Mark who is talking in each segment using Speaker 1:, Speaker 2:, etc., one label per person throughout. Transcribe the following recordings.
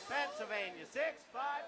Speaker 1: Pennsylvania 6-5.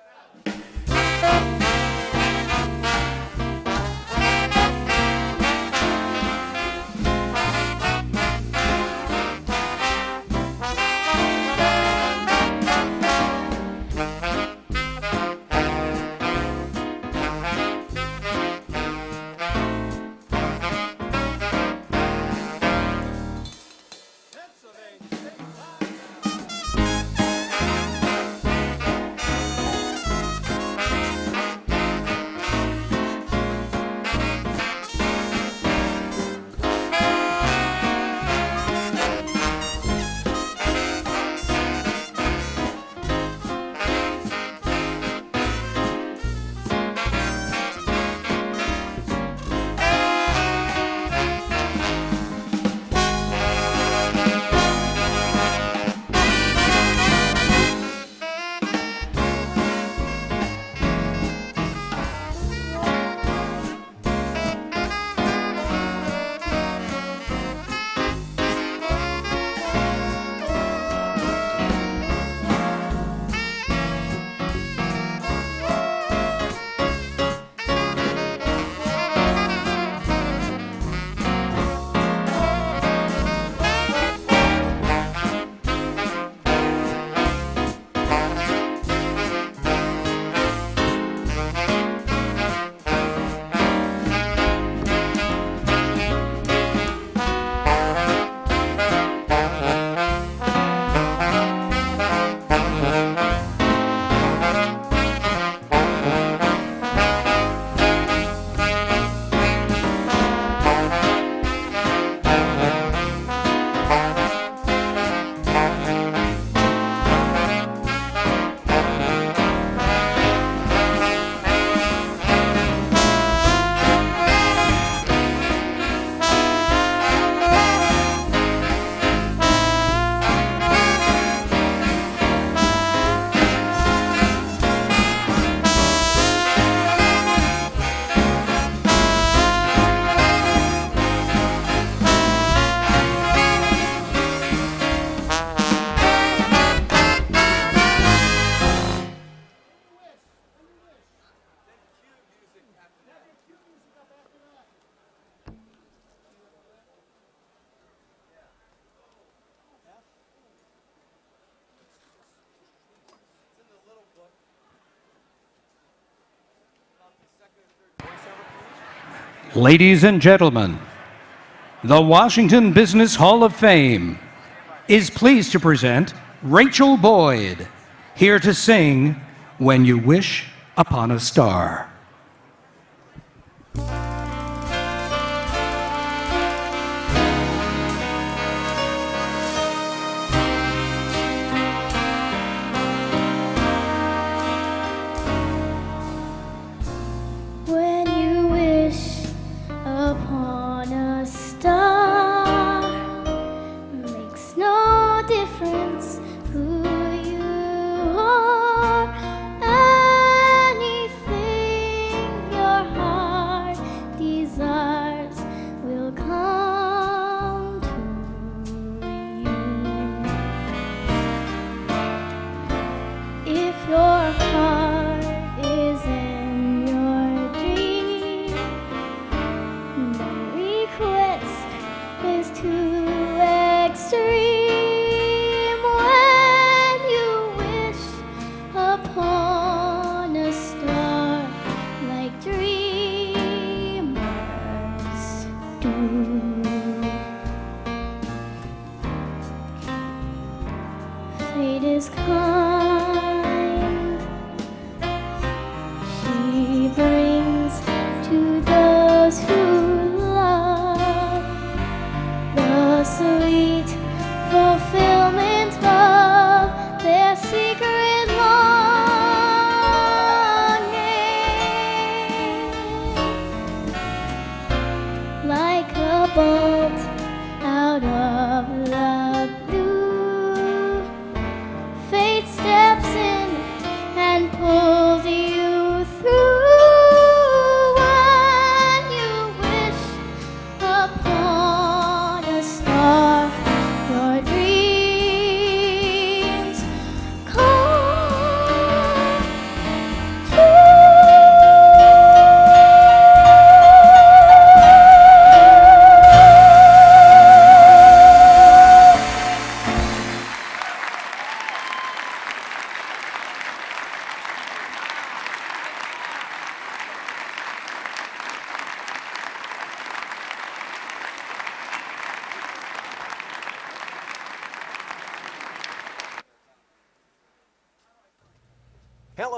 Speaker 2: Ladies and gentlemen, the Washington Business Hall of Fame is pleased to present Rachel Boyd, here to sing When You Wish Upon a Star.
Speaker 3: Out of the blue, fate's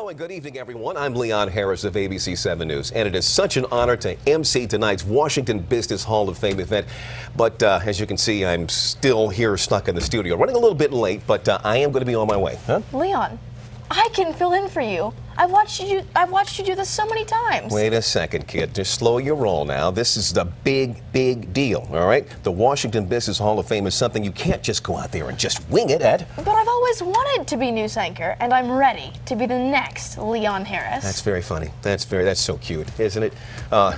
Speaker 3: Hello and good evening, everyone. I'm Leon Harris of ABC 7 News, and it is such an honor to MC tonight's Washington Business Hall of Fame event. But as you can see, I'm still here stuck in the studio. Running a little bit late, but I am going to be on my way. Huh?
Speaker 4: Leon, I can fill in for you. I've watched you do this so many times.
Speaker 3: Wait a second, kid. Just slow your roll now. This is the big deal, all right? The Washington Business Hall of Fame is something you can't just go out there and just wing it at.
Speaker 4: But I've always wanted to be news anchor, and I'm ready to be the next Leon Harris.
Speaker 3: That's very funny. That's so cute, isn't it?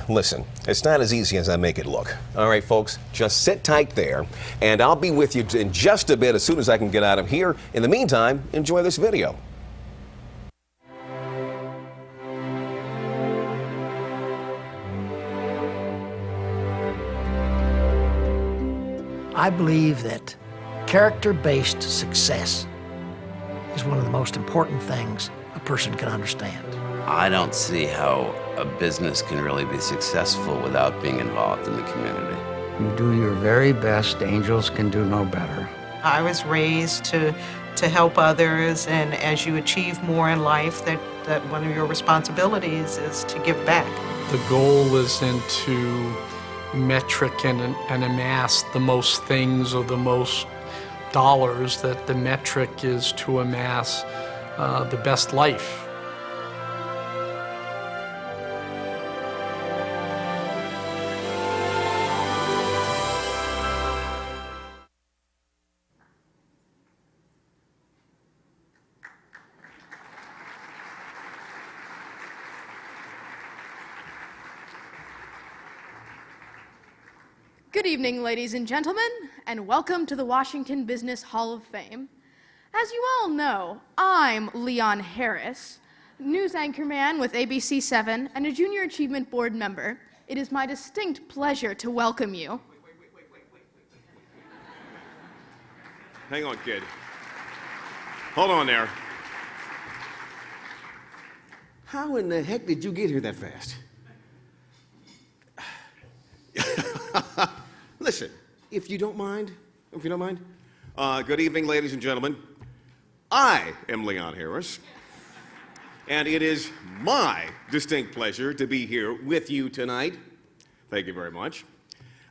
Speaker 3: Listen, it's not as easy as I make it look. All right, folks, just sit tight there, and I'll be with you in just a bit as soon as I can get out of here. In the meantime, enjoy this video.
Speaker 5: I believe that character-based success is one of the most important things a person can understand.
Speaker 6: I don't see how a business can really be successful without being involved in the community.
Speaker 7: You do your very best. Angels can do no better.
Speaker 8: I was raised to help others, and as you achieve more in life, that one of your responsibilities is to give back.
Speaker 9: The goal isn't to metric and amass the most things or the most dollars. That the metric is to amass the best life.
Speaker 10: Good evening, ladies and gentlemen, and welcome to the Washington Business Hall of Fame. As you all know, I'm Leon Harris, news anchorman with ABC 7 and a Junior Achievement Board member. It is my distinct pleasure to welcome you.
Speaker 11: Wait. Hang on, kid. Hold on there.
Speaker 12: How in the heck did you get here that fast? Listen, if you don't mind.
Speaker 11: Good evening, ladies and gentlemen. I am Leon Harris, and it is my distinct pleasure to be here with you tonight. Thank you very much.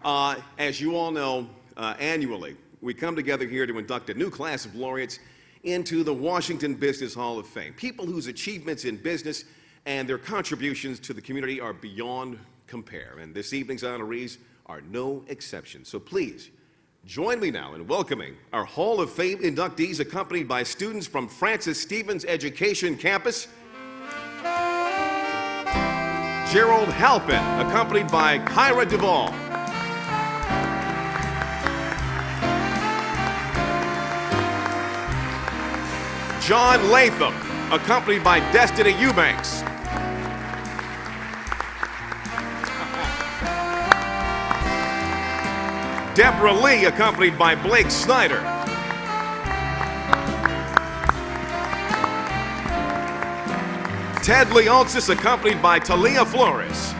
Speaker 11: As you all know, annually, we come together here to induct a new class of laureates into the Washington Business Hall of Fame. People whose achievements in business and their contributions to the community are beyond compare. And this evening's honorees are no exception. So please, join me now in welcoming our Hall of Fame inductees accompanied by students from Francis Stevens Education Campus. Gerald Halpin, accompanied by Kyra Duvall. John Laytham, accompanied by Destiny Eubanks. Debra Lee, accompanied by Blake Snyder. Ted Leonsis, accompanied by Talia Flores.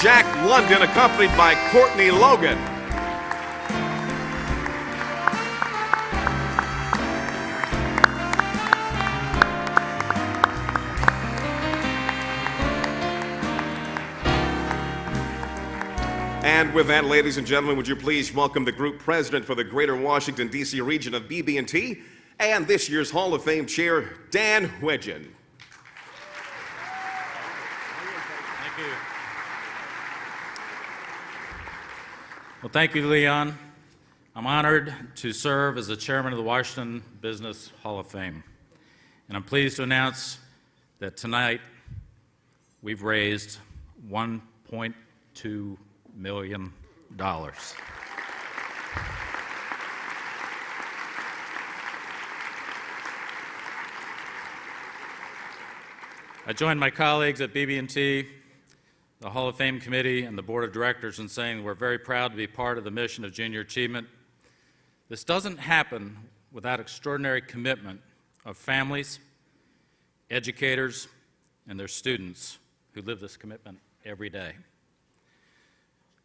Speaker 11: Jack London, accompanied by Courtney Logan. And with that, ladies and gentlemen, would you please welcome the group president for the Greater Washington, D.C. region of BB&T and this year's Hall of Fame chair, Dan Wedgen.
Speaker 13: Thank you. Well, thank you, Leon. I'm honored to serve as the chairman of the Washington Business Hall of Fame. And I'm pleased to announce that tonight we've raised $1.2 million. I joined my colleagues at BB&T, the Hall of Fame Committee, and the Board of Directors in saying we're very proud to be part of the mission of junior achievement. This doesn't happen without extraordinary commitment of families, educators, and their students who live this commitment every day.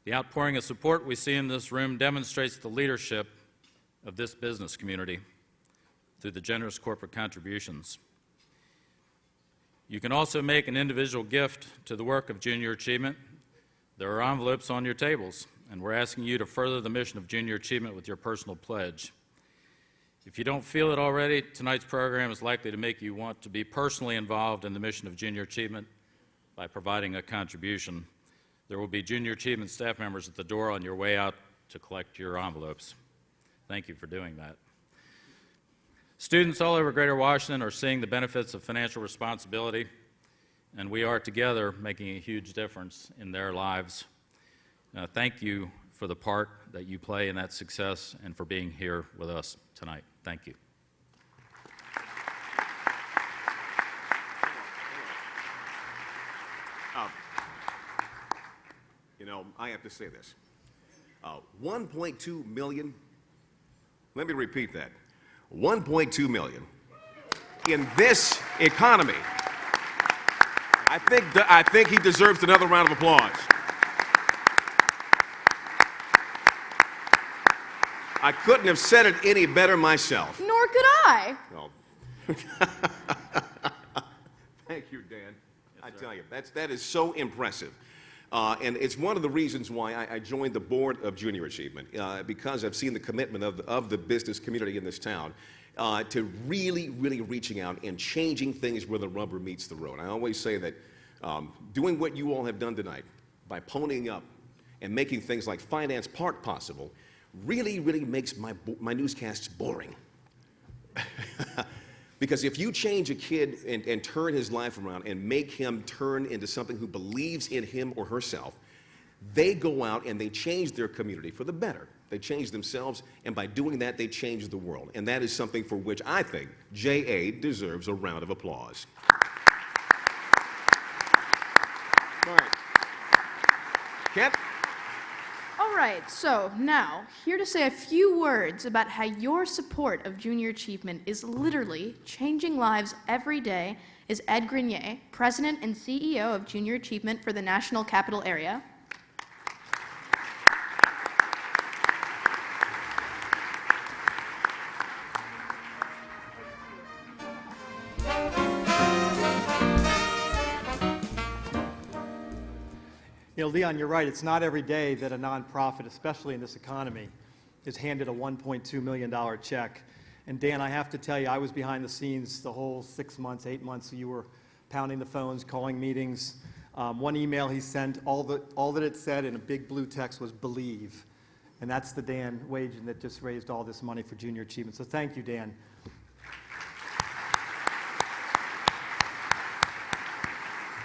Speaker 13: The outpouring of support we see in this room demonstrates the leadership of this business community through the generous corporate contributions. You can also make an individual gift to the work of Junior Achievement. There are envelopes on your tables, and we're asking you to further the mission of Junior Achievement with your personal pledge. If you don't feel it already, tonight's program is likely to make you want to be personally involved in the mission of Junior Achievement by providing a contribution. There will be Junior Achievement staff members at the door on your way out to collect your envelopes. Thank you for doing that. Students all over Greater Washington are seeing the benefits of financial responsibility, and we are together making a huge difference in their lives. Thank you for the part that you play in that success and for being here with us tonight. Thank you.
Speaker 11: You know, I have to say this. 1.2 million, let me repeat that. 1.2 million in this economy. I think he deserves another round of applause. I couldn't have said it any better myself.
Speaker 10: Nor could I.
Speaker 11: Well, thank you, Dan. I tell you, that is so impressive. And it's one of the reasons why I joined the board of Junior Achievement, because I've seen the commitment of the business community in this town to really, really reaching out and changing things where the rubber meets the road. I always say that doing what you all have done tonight by ponying up and making things like Finance Park possible really, really makes my newscasts boring. Because if you change a kid and turn his life around and make him turn into something who believes in him or herself, they go out and they change their community for the better. They change themselves, and by doing that, they change the world. And that is something for which I think JA deserves a round of applause. All right. Kent?
Speaker 10: All right, so now, here to say a few words about how your support of Junior Achievement is literally changing lives every day is Ed Grenier, President and CEO of Junior Achievement for the National Capital Area.
Speaker 14: You know, Leon, you're right. It's not every day that a nonprofit, especially in this economy, is handed a $1.2 million check. And Dan, I have to tell you, I was behind the scenes the whole 6 months, 8 months. You were pounding the phones, calling meetings. One email he sent, all that it said in a big blue text was "believe." And that's the Dan Wagen that just raised all this money for Junior Achievement. So thank you, Dan.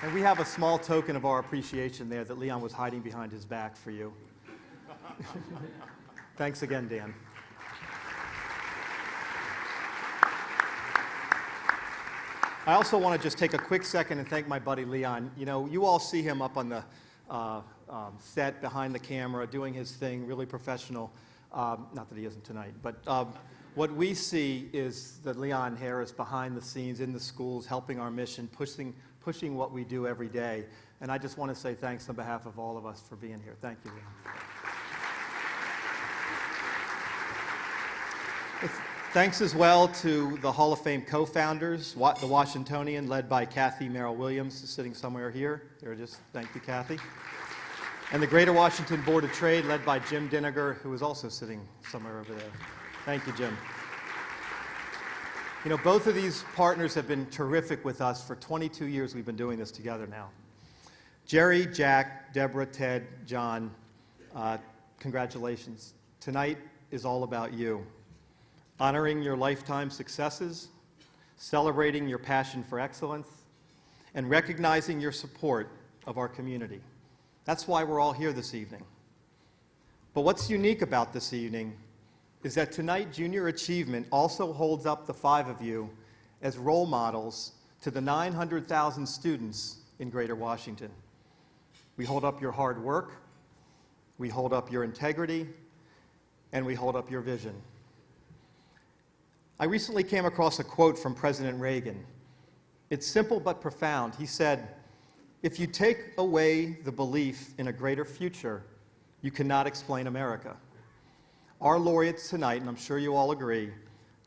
Speaker 14: And we have a small token of our appreciation there that Leon was hiding behind his back for you. Thanks again, Dan. I also want to just take a quick second and thank my buddy Leon. You know, you all see him up on the set behind the camera doing his thing, really professional. Not that he isn't tonight, but what we see is that Leon Harris behind the scenes in the schools, helping our mission, pushing what we do every day. And I just want to say thanks on behalf of all of us for being here. Thank you, Leon. Thanks as well to the Hall of Fame co-founders, the Washingtonian, led by Kathy Merrill Williams, sitting somewhere here. Thank you, Kathy. And the Greater Washington Board of Trade, led by Jim Diniger, who is also sitting somewhere over there. Thank you, Jim. You know, both of these partners have been terrific with us. For 22 years we've been doing this together now. Jerry, Jack, Debra, Ted, John, congratulations. Tonight is all about you. Honoring your lifetime successes, celebrating your passion for excellence, and recognizing your support of our community. That's why we're all here this evening. But what's unique about this evening is that tonight Junior Achievement also holds up the 5 of you as role models to the 900,000 students in Greater Washington. We hold up your hard work, we hold up your integrity, and we hold up your vision. I recently came across a quote from President Reagan. It's simple but profound. He said, "If you take away the belief in a greater future, you cannot explain America." Our laureates tonight, and I'm sure you all agree,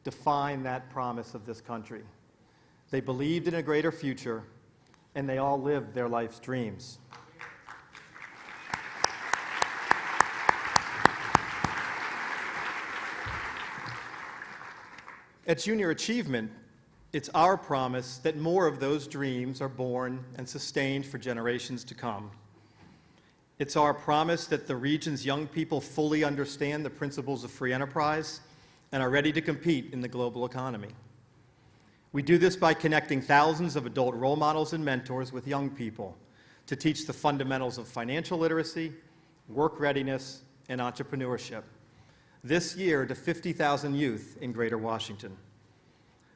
Speaker 14: define that promise of this country. They believed in a greater future, and they all lived their life's dreams. At Junior Achievement, it's our promise that more of those dreams are born and sustained for generations to come. It's our promise that the region's young people fully understand the principles of free enterprise and are ready to compete in the global economy. We do this by connecting thousands of adult role models and mentors with young people to teach the fundamentals of financial literacy, work readiness, and entrepreneurship. This year to 50,000 youth in Greater Washington.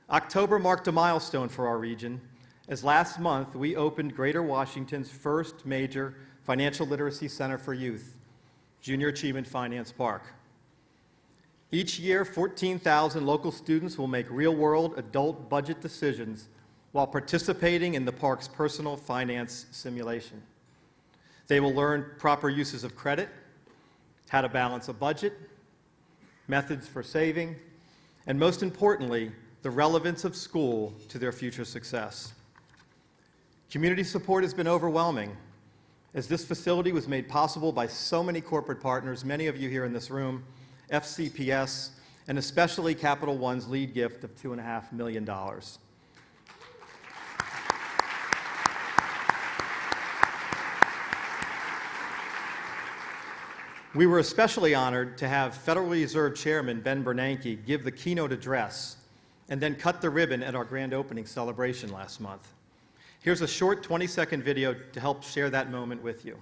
Speaker 14: October marked a milestone for our region, as last month we opened Greater Washington's first major financial literacy center for youth, Junior Achievement Finance Park. Each year, 14,000 local students will make real-world adult budget decisions while participating in the park's personal finance simulation. They will learn proper uses of credit, how to balance a budget, methods for saving, and most importantly, the relevance of school to their future success. Community support has been overwhelming, as this facility was made possible by so many corporate partners, many of you here in this room, FCPS, and especially Capital One's lead gift of $2.5 million. We were especially honored to have Federal Reserve Chairman Ben Bernanke give the keynote address and then cut the ribbon at our grand opening celebration last month. Here's a short 20-second video to help share that moment with you.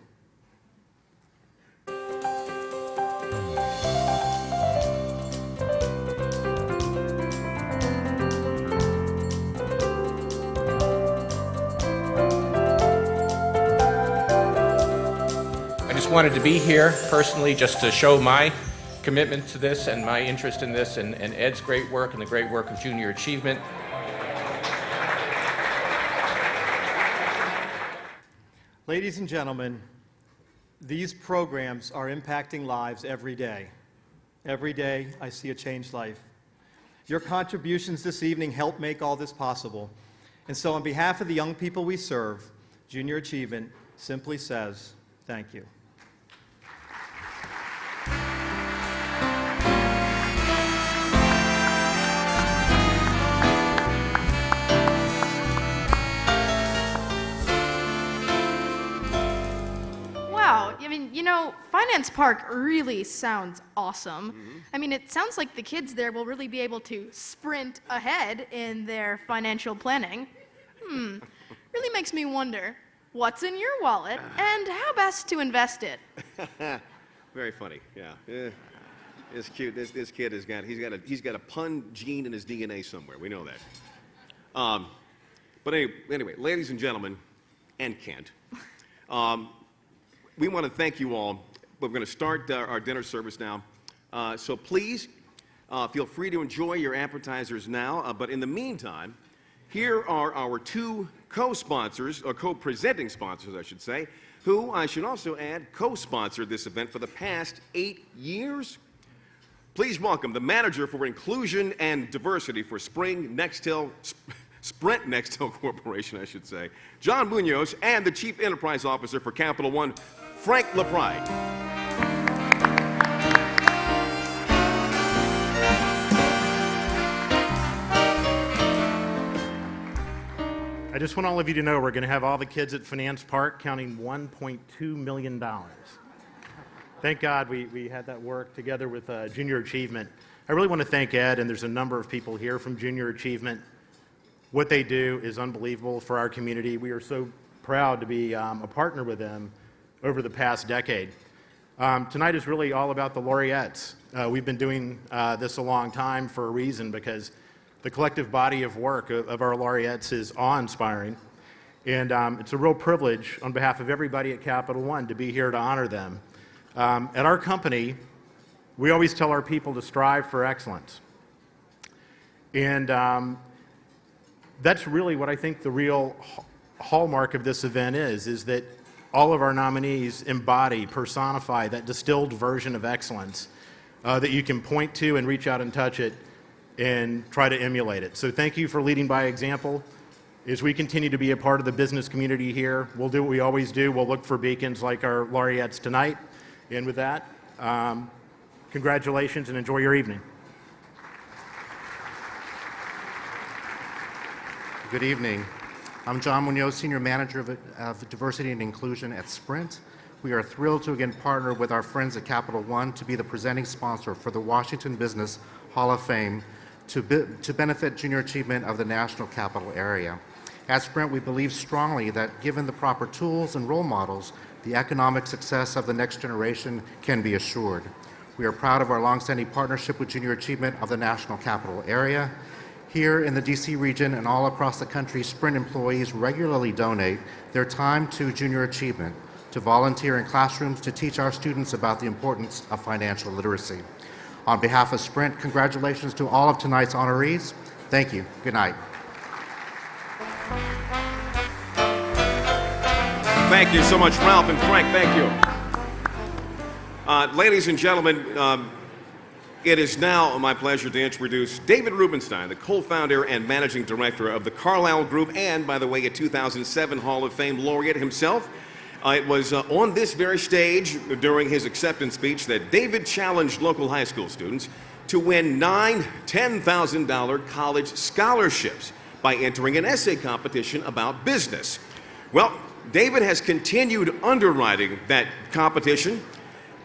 Speaker 15: I just wanted to be here personally just to show my commitment to this and my interest in this and Ed's great work and the great work of Junior Achievement.
Speaker 14: Ladies and gentlemen, these programs are impacting lives every day. Every day I see a changed life. Your contributions this evening help make all this possible. And so on behalf of the young people we serve, Junior Achievement simply says, thank you.
Speaker 10: Finance Park really sounds awesome. I mean, it sounds like the kids there will really be able to sprint ahead in their financial planning. Really makes me wonder, what's in your wallet and how best to invest it?
Speaker 11: Very funny, yeah. It's cute. This kid he's got a pun gene in his DNA somewhere. We know that. But anyway, ladies and gentlemen, and Kent, we want to thank you all. We're going to start our dinner service now. So please feel free to enjoy your appetizers now. But in the meantime, here are our two co-sponsors, or co-presenting sponsors, I should say, who I should also add co-sponsored this event for the past 8 years. Please welcome the manager for inclusion and diversity for Sprint Nextel Corporation, I should say, John Munoz, and the Chief Enterprise Officer for Capital One, Frank LaPride.
Speaker 16: I just want all of you to know we're going to have all the kids at Finance Park counting $1.2 million. Thank God we had that work together with Junior Achievement. I really want to thank Ed, and there's a number of people here from Junior Achievement. What they do is unbelievable for our community. We are so proud to be a partner with them over the past decade. Tonight is really all about the Laureates. We've been doing this a long time for a reason, because the collective body of work of our Laureates is awe-inspiring. And it's a real privilege on behalf of everybody at Capital One to be here to honor them. At our company, we always tell our people to strive for excellence. And that's really what I think the real hallmark of this event is that all of our nominees embody, personify that distilled version of excellence. that you can point to and reach out and touch it and try to emulate it. So thank you for leading by example. As we continue to be a part of the business community here, we'll do what we always do. We'll look for beacons like our Laureates tonight. And with that, congratulations and enjoy your evening.
Speaker 17: Good evening. I'm John Munoz, Senior Manager of Diversity and Inclusion at Sprint. We are thrilled to again partner with our friends at Capital One to be the presenting sponsor for the Washington Business Hall of Fame to benefit junior achievement of the National Capital Area. At Sprint, we believe strongly that given the proper tools and role models, the economic success of the next generation can be assured. We are proud of our longstanding partnership with junior achievement of the National Capital Area. Here in the DC region and all across the country, Sprint employees regularly donate their time to junior achievement, to volunteer in classrooms to teach our students about the importance of financial literacy. On behalf of Sprint, congratulations to all of tonight's honorees. Thank you. Good night.
Speaker 11: Thank you so much, Ralph and Frank. Thank you. Ladies and gentlemen, it is now my pleasure to introduce David Rubenstein, the co-founder and managing director of the Carlyle Group, and, by the way, a 2007 Hall of Fame laureate himself. It was on this very stage during his acceptance speech that David challenged local high school students to win 9 $10,000 college scholarships by entering an essay competition about business. Well, David has continued underwriting that competition,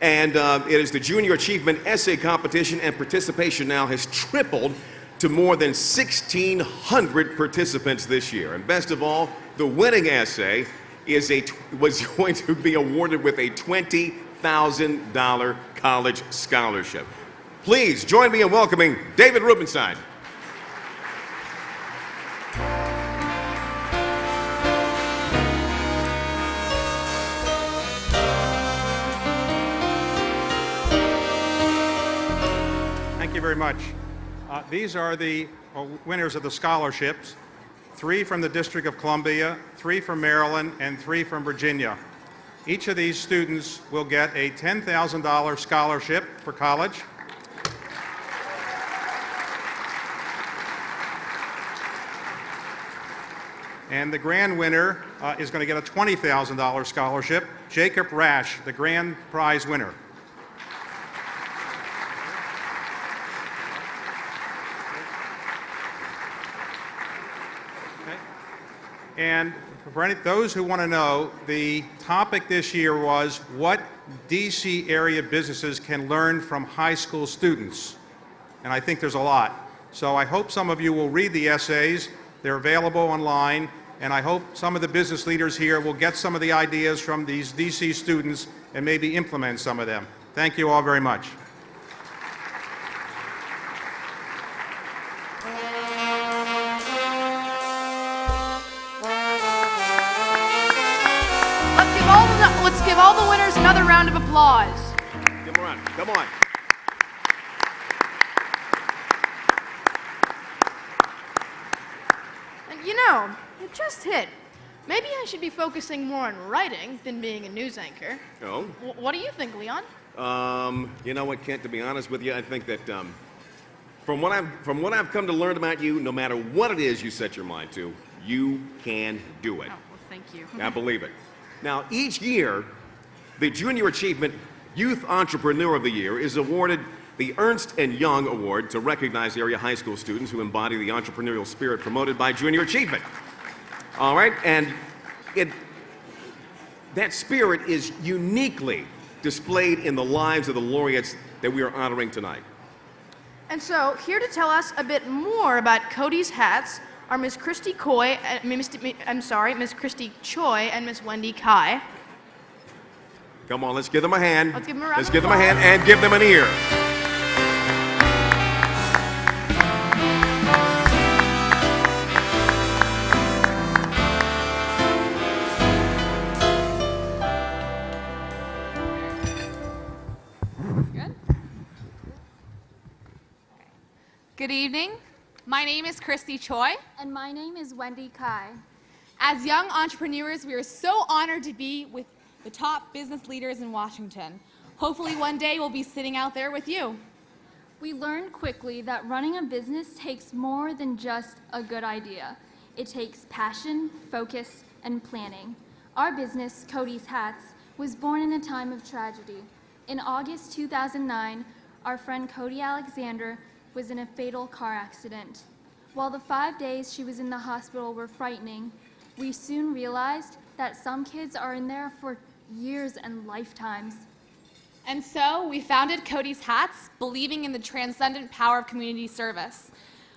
Speaker 11: and it is the Junior Achievement Essay Competition, and participation now has tripled to more than 1,600 participants this year. And best of all, the winning essay was going to be awarded with a $20,000 college scholarship. Please join me in welcoming David Rubenstein.
Speaker 18: Thank you very much. These are the winners of the scholarships. 3 from the District of Columbia, 3 from Maryland, and 3 from Virginia. Each of these students will get a $10,000 scholarship for college. And the grand winner is going to get a $20,000 scholarship. Jacob Rash, the grand prize winner. And for those who want to know, the topic this year was what DC area businesses can learn from high school students. And I think there's a lot. So I hope some of you will read the essays. They're available online. And I hope some of the business leaders here will get some of the ideas from these DC students and maybe implement some of them. Thank you all very much.
Speaker 10: Let's give all the winners another round of applause.
Speaker 11: Give them a round. Come on.
Speaker 10: And you know, it just hit. Maybe I should be focusing more on writing than being a news anchor.
Speaker 11: Oh?
Speaker 10: What do you think, Leon?
Speaker 11: You know what, Kent, to be honest with you, I think that from what I've come to learn about you, no matter what it is you set your mind to, you can do it.
Speaker 10: Oh, well, thank you.
Speaker 11: I believe it. Now, each year, the Junior Achievement Youth Entrepreneur of the Year is awarded the Ernst & Young Award to recognize area high school students who embody the entrepreneurial spirit promoted by Junior Achievement. All right, and that spirit is uniquely displayed in the lives of the laureates that we are honoring tonight.
Speaker 10: And so, here to tell us a bit more about Cody's hats are Miss Christy Choi and Miss Wendy Kai.
Speaker 11: Come on, let's give them a hand.
Speaker 10: Let's give them a round
Speaker 11: Let's
Speaker 10: of
Speaker 11: give them a hand
Speaker 10: applause.
Speaker 11: and give them an ear.
Speaker 19: Good. Good evening. My name is Christy Choi.
Speaker 20: And my name is Wendy Kai.
Speaker 19: As young entrepreneurs, we are so honored to be with the top business leaders in Washington. Hopefully one day we'll be sitting out there with you.
Speaker 20: We learned quickly that running a business takes more than just a good idea. It takes passion, focus, and planning. Our business, Cody's Hats, was born in a time of tragedy. In August 2009, our friend Cody Alexander was in a fatal car accident. While the 5 days she was in the hospital were frightening, we soon realized that some kids are in there for years and lifetimes.
Speaker 19: And so we founded Cody's Hats, believing in the transcendent power of community service.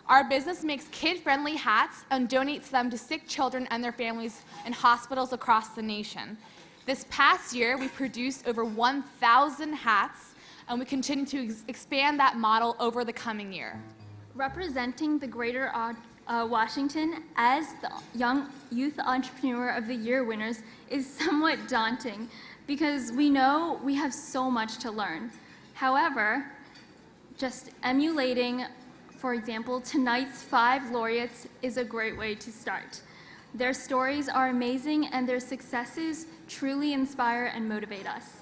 Speaker 19: Our business makes kid-friendly hats and donates them to sick children and their families in hospitals across the nation. This past year, we produced over 1,000 hats, and we continue to expand that model over the coming year.
Speaker 20: Representing the greater Washington as the Young Youth Entrepreneur of the Year winners is somewhat daunting because we know we have so much to learn. However, just emulating, for example, tonight's 5 laureates is a great way to start. Their stories are amazing and their successes truly inspire and motivate us.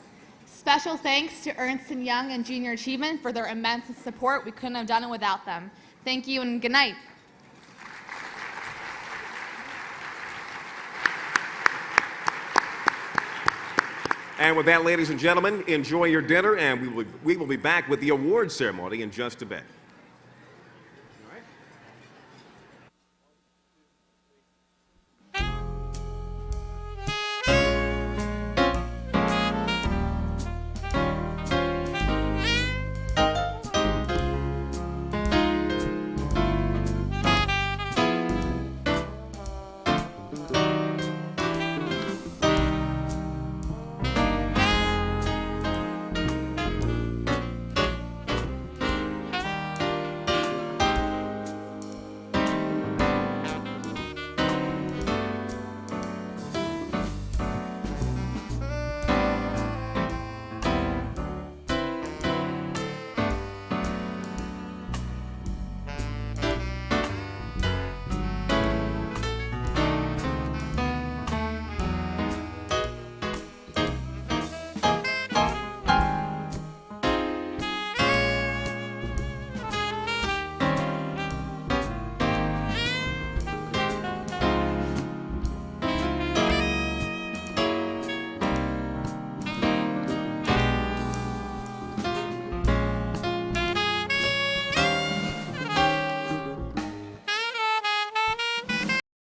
Speaker 19: Special thanks to Ernst & Young and Junior Achievement for their immense support. We couldn't have done it without them. Thank you and good night.
Speaker 11: And with that, ladies and gentlemen, enjoy your dinner, and we will be back with the awards ceremony in just a bit.